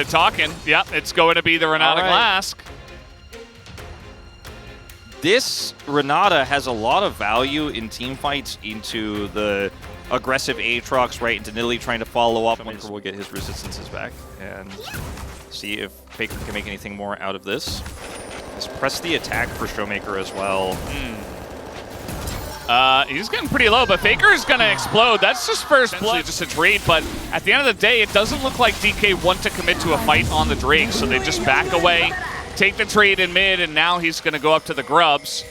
Talking. Yep, it's going to be the Renata Glask. This Renata has a lot of value in team fights into the aggressive Aatrox right into Nidalee trying to follow up. Showmaker will get his resistances back and see if Faker can make anything more out of this. Just press the attack for Showmaker as well. He's getting pretty low, but Faker is going to explode. That's just first blood, just a trade, but at the end of the day, it doesn't look like DK want to commit to a fight on the Drake, so they just back away, take the trade in mid, and now he's going to go up to the Grubs.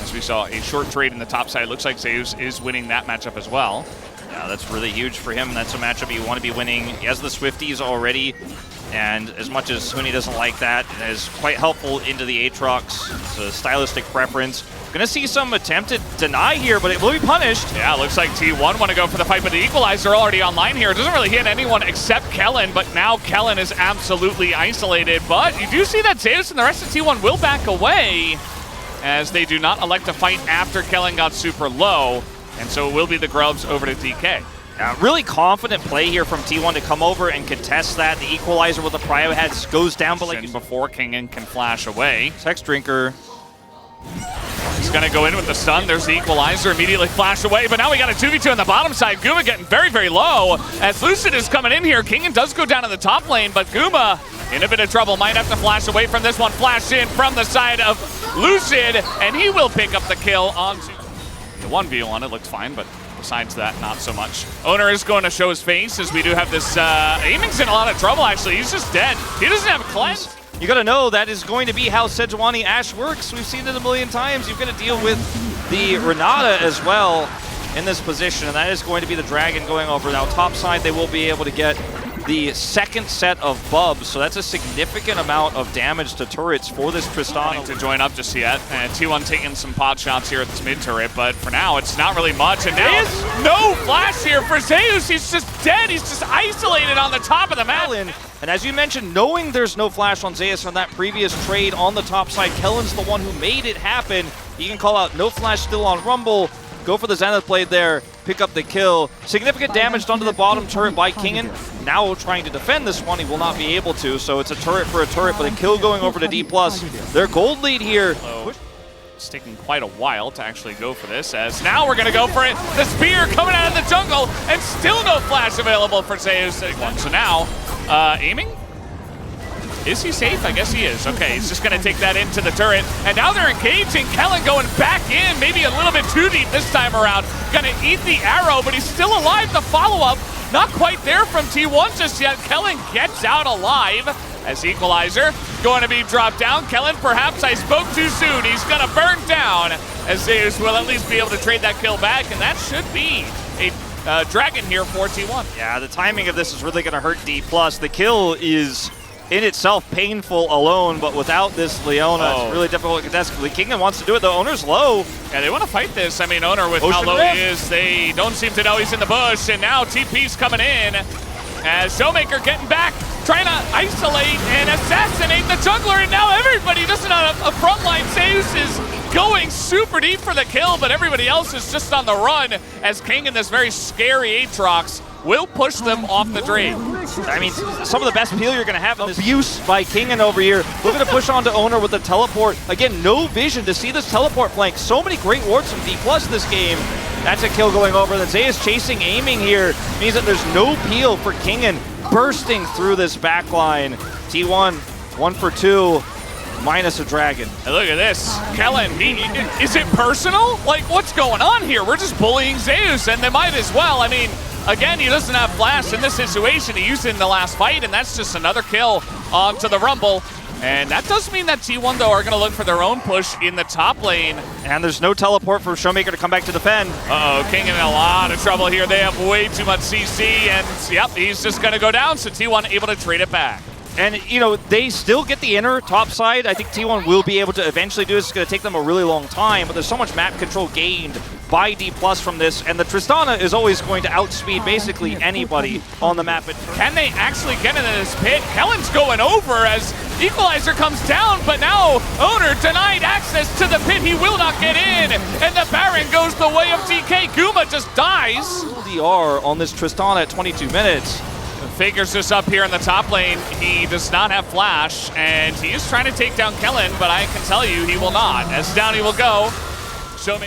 As we saw, a short trade in the top side. Looks like Zeus is winning that matchup as well. Yeah, that's really huge for him. That's a matchup you want to be winning. He has the Swifties already, and as much as Huni doesn't like that, it is quite helpful into the Aatrox. It's a stylistic preference. Gonna see some attempted deny here, but it will be punished. Yeah, looks like T1 want to go for the fight, but the Equalizer already online here. It doesn't really hit anyone except Kellen, but now Kellen is absolutely isolated. But you do see that Zeus and the rest of T1 will back away, as they do not elect to fight after Kellen got super low, and so it will be the Grubs over to DK. Really confident play here from T1 to come over and contest that. The Equalizer with the Prio Heads goes down, but like before Kingen can flash away. Tex Drinker. He's going to go in with the stun. There's the Equalizer, immediately flash away. But now we got a 2v2 on the bottom side. Guma getting very, very low. As Lucid is coming in here, Kingen does go down in the top lane, but Guma in a bit of trouble. Might have to flash away from this one. Flash in from the side of Lucid, and he will pick up the kill on the 1v1. It looks fine, but besides that, not so much. Owner is going to show his face, as we do have this. Aiming's in a lot of trouble, actually. He's just dead. He doesn't have cleanse. You gotta know that is going to be how Sejuani Ashe works. We've seen it a million times. You've got to deal with the Renata as well in this position, and that is going to be the Dragon going over. Now, top side, they will be able to get the second set of bubs, so that's a significant amount of damage to turrets for this Tristana. To join up just yet, and T1 taking some pot shots here at this mid turret, but for now, it's not really much, and now no flash here for Zeus. He's just dead. He's just isolated on the top of the map. And as you mentioned, knowing there's no flash on Zeus on that previous trade on the top side, Kellen's the one who made it happen. He can call out no flash still on Rumble, go for the Zenith Blade there, pick up the kill. Significant damage done to the bottom turret by Kingen. Now trying to defend this one, he will not be able to, so it's a turret for a turret, but a kill going over to DPlus. Their gold lead here. It's taking quite a while to actually go for this, as now we're going to go for it. The spear coming out of the jungle, and still no flash available for Zeus. So now, aiming? Is he safe? I guess he is. Okay, he's just going to take that into the turret. And now they're engaging. Kellen going back in, maybe a little bit too deep this time around. Going to eat the arrow, but he's still alive. The follow-up, not quite there from T1 just yet. Kellen gets out alive as Equalizer going to be dropped down. Kellen, perhaps I spoke too soon. He's going to burn down, as Zeus will at least be able to trade that kill back, and that should be a Dragon here for T1. Yeah, the timing of this is really going to hurt DPlus. The kill is in itself painful alone, but without this Leona, it's really difficult to contest. Kingen wants to do it, the Owner's low. Yeah, they want to fight this. I mean, Owner with how low he is, they don't seem to know he's in the bush, and now TP's coming in as Showmaker getting back, trying to isolate and assassinate the jungler, and now everybody doesn't have a front line. Zeus is going super deep for the kill, but everybody else is just on the run, as King in this very scary Aatrox will push them off the Drake. I mean, some of the best peel you're going to have in this abuse by Kingen over here. Looking to push onto Owner with the teleport. Again, no vision to see this teleport flank. So many great wards from DPlus this game. That's a kill going over. The Zeus chasing, aiming here means that there's no peel for Kingen, bursting through this backline. T1, 1 for 2. Minus a Dragon. And look at this. Kellen, is it personal? Like, what's going on here? We're just bullying Zeus, and they might as well. I mean, again, he doesn't have flash in this situation. He used it in the last fight, and that's just another kill onto the Rumble. And that does mean that T1, though, are going to look for their own push in the top lane. And there's no teleport for Showmaker to come back to defend. Uh-oh, King in a lot of trouble here. They have way too much CC, and yep, he's just going to go down, so T1 able to trade it back. And, you know, they still get the inner top side. I think T1 will be able to eventually do this. It's going to take them a really long time, but there's so much map control gained by DPlus from this, and the Tristana is always going to outspeed basically anybody on the map. Can they actually get into this pit? Kellen's going over as Equalizer comes down, but now Owner denied access to the pit. He will not get in, and the Baron goes the way of DK. Guma just dies. DR on this Tristana at 22 minutes. Figures this up here in the top lane. He does not have flash, and he is trying to take down Kellen, but I can tell you he will not. As down he will go.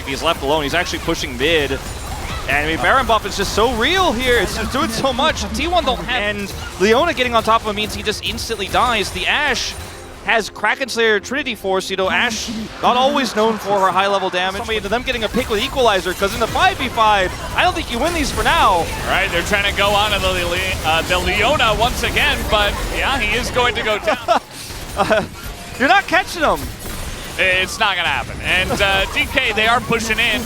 He's left alone. He's actually pushing mid. And I mean, Baron buff is just so real here. It's just doing so much. T1 don't have. And Leona getting on top of him means he just instantly dies. The Ashe has Kraken Slayer Trinity Force. You know, Ashe not always known for her high-level damage. Somebody into them getting a pick with Equalizer, because in the 5v5, I don't think you win these for now. All right, they're trying to go on to the Leona once again, but yeah, he is going to go down. You're not catching him. It's not going to happen. And DK, they are pushing in.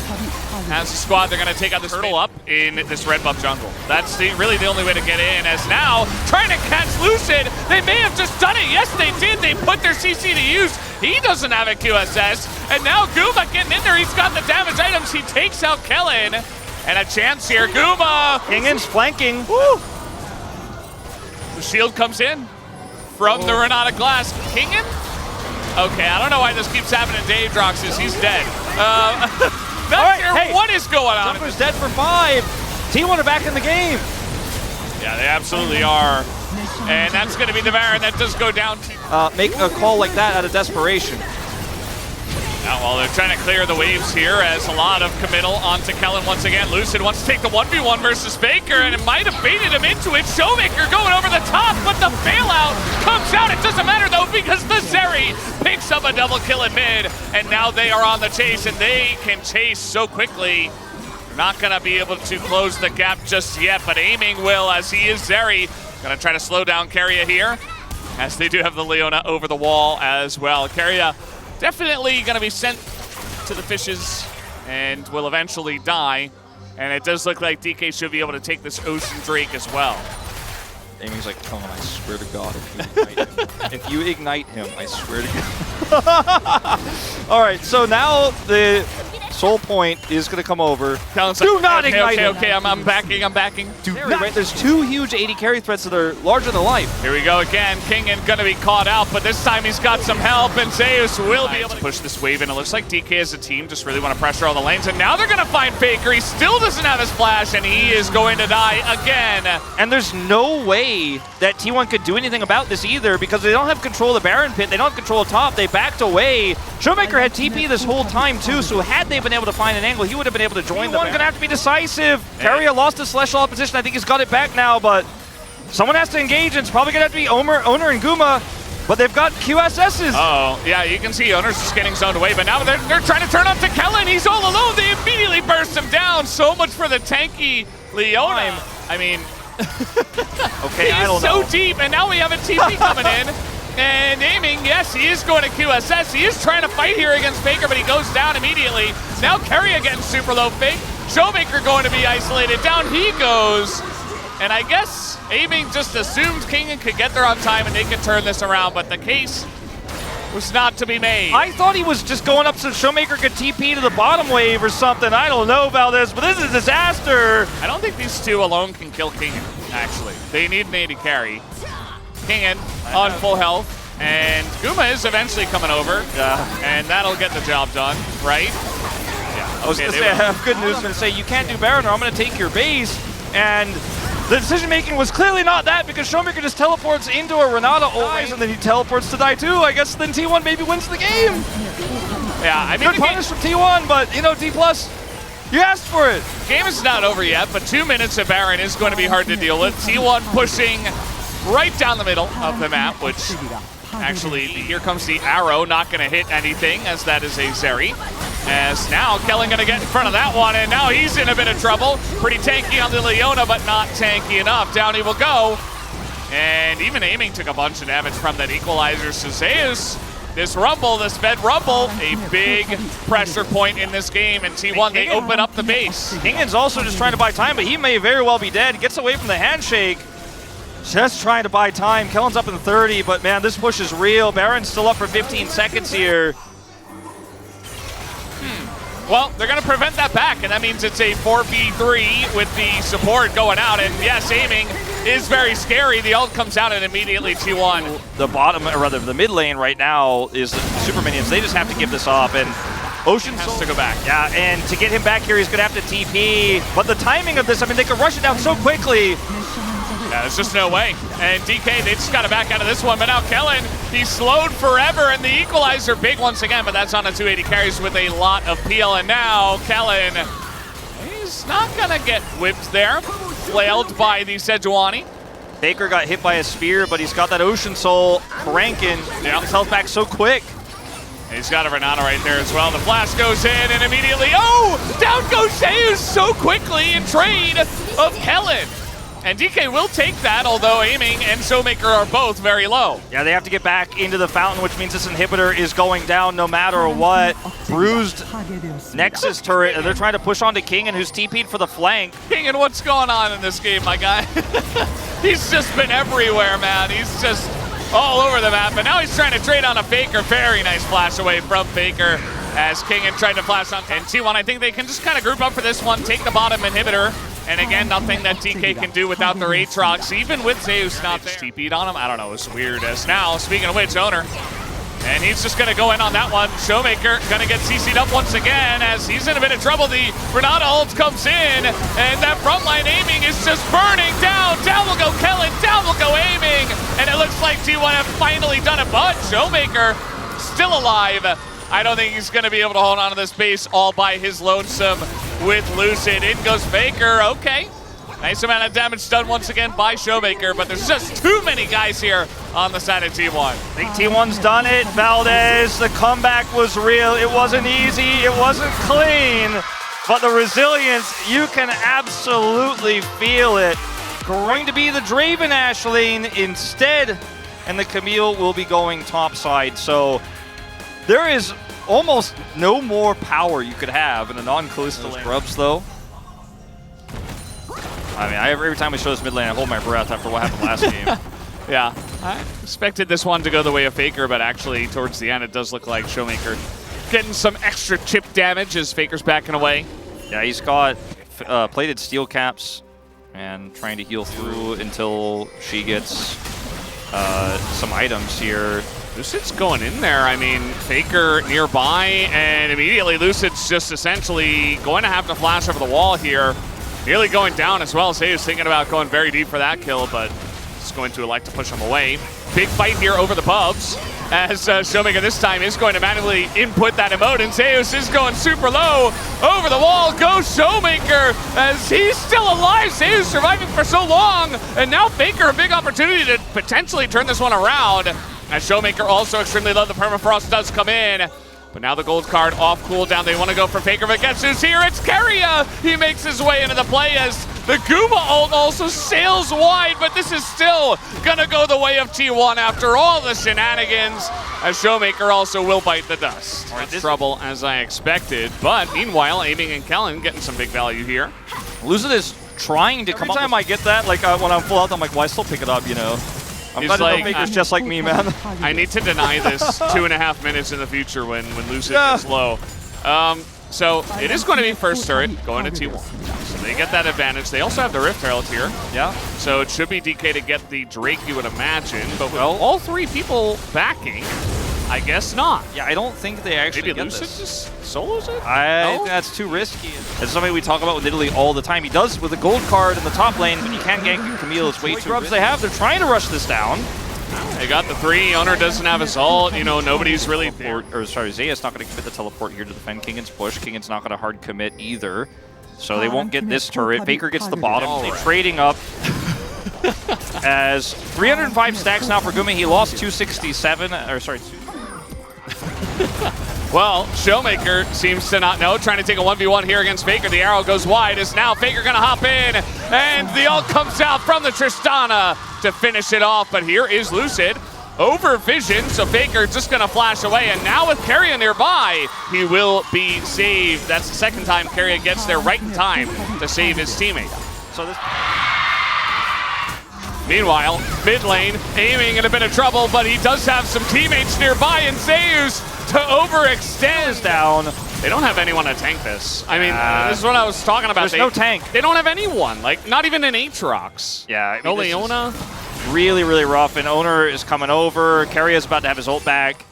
As a squad, they're going to take out this turtle up in this red buff jungle. That's really the only way to get in, as now, trying to catch Lucid. They may have just done it. Yes, they did. They put their CC to use. He doesn't have a QSS. And now Guma getting in there. He's got the damage items. He takes out Kellen. And a chance here. Guma. Kingan's flanking. Woo. The shield comes in from the Renata Glass. Kingan? Okay, I don't know why this keeps happening to Dave Droxus. He's dead. Not sure what is going on. Jungler's dead for 5. T1 are back in the game. Yeah, they absolutely are. And that's going to be the Baron that does go down. Make a call like that out of desperation. Now, while they're trying to clear the waves here, as a lot of committal onto Kellen once again. Lucid wants to take the 1v1 versus Baker, and it might have baited him into it. Showmaker going over the top, but the bailout comes out. It doesn't matter, though, because the Zeri picks up a double kill in mid, and now they are on the chase, and they can chase so quickly. Not going to be able to close the gap just yet, but aiming will, as he is Zeri. Going to try to slow down Keria here, as they do have the Leona over the wall as well. Keria definitely going to be sent to the fishes and will eventually die. And it does look like DK should be able to take this Ocean Drake as well. Amy's like, come on, I swear to God, if you ignite him, I swear to God. All right, so now the Soul Point is going to come over. Do not ignite him. Okay, I'm backing. Right, there's 2 huge 80 carry threats that are larger than life. Here we go again. Kingan going to be caught out, but this time he's got some help, and Zeus will be able to push this wave in. It looks like DK as a team just really want to pressure all the lanes, and now they're going to find Faker. He still doesn't have his flash, and he is going to die again. And there's no way that T1 could do anything about this either, because they don't have control of the Baron pit, they don't have control of top, they backed away. Showmaker had TP this whole time too, so had they been able to find an angle, he would have been able to join them. T1 gonna have to be decisive. Keria lost his Celestial position. I think he's got it back now, but someone has to engage, and it's probably gonna have to be Owner and Guma, but they've got QSSs. Oh, yeah, you can see Owner's just getting zoned away, but now they're trying to turn on to Kellen. He's all alone. They immediately burst him down. So much for the tanky Leona. I mean, okay, I don't know. He's so deep, and now we have a TP coming in. And aiming, yes, he is going to QSS. He is trying to fight here against Faker, but he goes down immediately. Now Keria getting super low fake. Showmaker going to be isolated. Down he goes. And I guess aiming just assumed Kingan could get there on time and they could turn this around, but the case was not to be made. I thought he was just going up so Showmaker could TP to the bottom wave or something. I don't know about this, but this is a disaster. I don't think these two alone can kill Kingan, actually. They need an AD carry. Kingan on full health, and Guma is eventually coming over, and that'll get the job done, right? Yeah. I was going to say, I have good news to say, you can't do Baron or I'm going to take your base, and the decision-making was clearly not that, because Showmaker just teleports into a Renata always, and then he teleports to die too. I guess then T1 maybe wins the game. Yeah, I mean, good punish from T1, but, you know, DPlus, you asked for it. Game is not over yet, but 2 minutes of Baron is going to be hard to deal with. T1 pushing right down the middle of the map, which actually, here comes the arrow, not going to hit anything, as that is a Zeri. As now, Kellen going to get in front of that one, and now he's in a bit of trouble. Pretty tanky on the Leona, but not tanky enough. Down he will go. And even aiming took a bunch of damage from that equalizer. So Zeus, this Rumble, this Med Rumble, a big pressure point in this game, and T1, they open up the base. Kingan's also just trying to buy time, but he may very well be dead. Gets away from the handshake. Just trying to buy time. Kellen's up in 30, but man, this push is real. Baron's still up for 15 seconds here. Well, they're going to prevent that back, and that means it's a 4v3 with the support going out. And yes, aiming is very scary. The ult comes out and immediately T1. The bottom, or rather the mid lane right now is the super minions. They just have to give this up, and Ocean has to go back. Yeah, and to get him back here, he's going to have to TP. But the timing of this, I mean, they could rush it down so quickly. Yeah, there's just no way. And DK, they just got to back out of this one. But now Kellen, he's slowed forever, and the equalizer big once again, but that's on a 280 carries with a lot of peel. And now Kellen, he's not going to get whipped there. Flailed by the Sejuani. Faker got hit by a spear, but he's got that Ocean Soul cranking. Yeah. His health back so quick. He's got a Renata right there as well. The flash goes in, and immediately, oh! Down goes Zeus so quickly in trade of Kellen. And DK will take that, although Aiming and Showmaker are both very low. Yeah, they have to get back into the fountain, which means this inhibitor is going down no matter what. Bruised Nexus turret, and they're trying to push onto King, and who's TP'd for the flank. King, and what's going on in this game, my guy? He's just been everywhere, man. He's just all over the map, and now he's trying to trade on a Faker. Very nice flash away from Faker as King had tried to flash on. And T1, I think they can just kind of group up for this one, take the bottom inhibitor. And again, nothing that DK can do without their Aatrox, even with Zeus not there. TP'd on him, I don't know, it's weird as now. Speaking of which, Owner, and he's just gonna go in on that one. Showmaker gonna get CC'd up once again as he's in a bit of trouble. The Renata ult comes in, and that frontline Aiming is just burning down. Down will go Kellen, down will go Aiming, and it looks like T1 have finally done it, but Showmaker still alive. I don't think he's gonna be able to hold on to this base all by his lonesome with Lucid. In goes Faker, okay. Nice amount of damage done once again by Showmaker, but there's just too many guys here on the side of T1. I think T1's done it. Valdez, the comeback was real. It wasn't easy, it wasn't clean, but the resilience, you can absolutely feel it. Going to be the Draven Ashling instead, and the Camille will be going topside. So there is almost no more power you could have in a non-Callisto lane. Grubs, though. I mean, every time we show this mid lane, I hold my breath after what happened last game. Yeah, I expected this one to go the way of Faker, but actually towards the end, it does look like Showmaker getting some extra chip damage as Faker's backing away. Yeah, he's got plated steel caps and trying to heal through until she gets some items here. Lucid's going in there. I mean, Faker nearby, and immediately Lucid's just essentially going to have to flash over the wall here. Nearly going down as well. Zeus thinking about going very deep for that kill, but is going to elect to push him away. Big fight here over the pubs, as Showmaker this time is going to manually input that emote, and Zeus is going super low. Over the wall goes Showmaker, as he's still alive. Zeus surviving for so long, and now Faker a big opportunity to potentially turn this one around. As Showmaker also extremely low, the Permafrost does come in. But now the gold card off cooldown. They want to go for Faker, but guess who's here? It's Keria! He makes his way into the play as the Guma ult also sails wide, but this is still gonna go the way of T1 after all the shenanigans, as Showmaker also will bite the dust. All right, trouble as I expected, but meanwhile, Aiming and Kellen getting some big value here. Lucid is trying to come up. Every time I get that, like when I'm full out, I'm like, why still pick it up, you know? I'm glad like, Faker's just like me, man. I need to deny this 2.5 minutes in the future when Lucid gets low. So it is going to be first turret going to T1. So they get that advantage. They also have the Rift Herald here. Yeah. So it should be DK to get the Drake, you would imagine. But with all three people backing, I guess not. Yeah, I don't think they actually Maybe get Lucid this. just solos it? I think that's too risky. It's something we talk about with Italy all the time. He does with a gold card in the top lane, but you can't gank Camille. It's way too grubs they have. They're trying to rush this down. They got the 3. Owner doesn't have his ult. You know, nobody's really there. Or sorry, Zeus not going to commit the teleport here to defend Kingan's push. Kingan's not going to hard commit either. So they won't get this turret. Faker gets the bottom. They're trading up. As 305 stacks now for Gumi. He lost 267. Or sorry, Well, Showmaker seems to not know, trying to take a 1v1 here against Faker. The arrow goes wide, is now Faker gonna hop in, and the ult comes out from the Tristana to finish it off, but here is Lucid over vision, so Faker just gonna flash away, and now with Keria nearby, he will be saved. That's the second time Keria gets there right in time to save his teammate. So this. Meanwhile, mid lane, Aiming in a bit of trouble, but he does have some teammates nearby, and Zeus to overextend down. They don't have anyone to tank this. I mean, this is what I was talking about. There's no tank. They don't have anyone, like not even an Aatrox. Yeah, no Leona. Really, really rough, and Owner is coming over. Keria's about to have his ult back.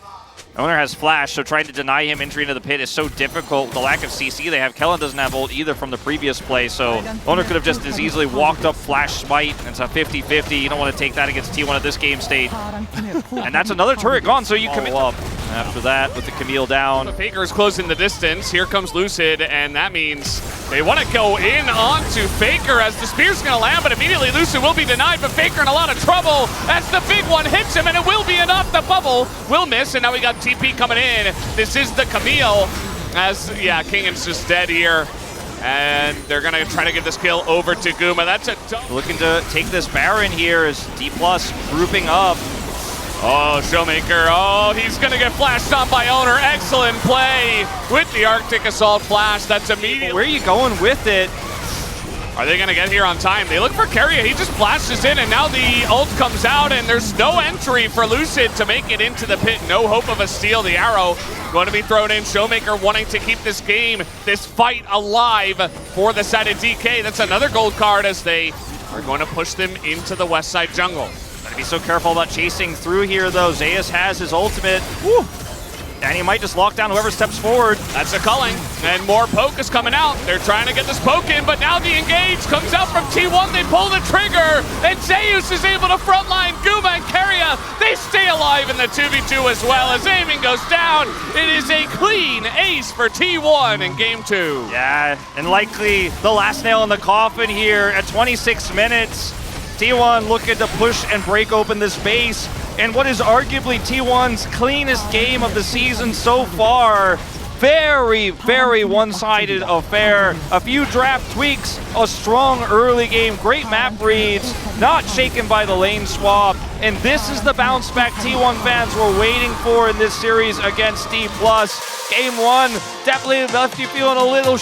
Owner has flash, so trying to deny him entry into the pit is so difficult. The lack of CC they have. Kellen doesn't have ult either from the previous play, so Owner could have just as easily walked up flash smite. It's a 50-50. You don't want to take that against T1 at this game state. And that's another turret gone, so you commit up after that with the Camille down. Faker is closing the distance. Here comes Lucid, and that means they want to go in onto Faker as the spear's going to land, but immediately Lucid will be denied, but Faker in a lot of trouble as the big one hits him, and it will be enough. The bubble will miss, and now we got TP coming in. This is the Camille as, yeah, Kingan's just dead here. And they're going to try to get this kill over to Guma. That's a looking to take this Baron here as DPlus grouping up. Oh, Showmaker. Oh, he's going to get flashed on by Owner. Excellent play with the Arctic Assault flash. That's immediate. Where are you going with it? Are they going to get here on time? They look for Keria. He just flashes in, and now the ult comes out, and there's no entry for Lucid to make it into the pit. No hope of a steal. The arrow going to be thrown in. Showmaker wanting to keep this game, this fight alive for the side of DK. That's another gold card as they are going to push them into the west side jungle. Gotta be so careful about chasing through here, though. Zeus has his ultimate. Woo! And he might just lock down whoever steps forward. That's a culling, and more poke is coming out. They're trying to get this poke in, but now the engage comes out from T1. They pull the trigger, and Zeus is able to frontline Guma and Keria. They stay alive in the 2v2 as well as aiming goes down. It is a clean ace for T1 in game 2. Yeah, and likely the last nail in the coffin here at 26 minutes. T1 looking to push and break open this base. And what is arguably T1's cleanest game of the season so far. Very, very one-sided affair. A few draft tweaks, a strong early game, great map reads, not shaken by the lane swap. And this is the bounce back T1 fans were waiting for in this series against DPlus. Game 1 definitely left you feeling a little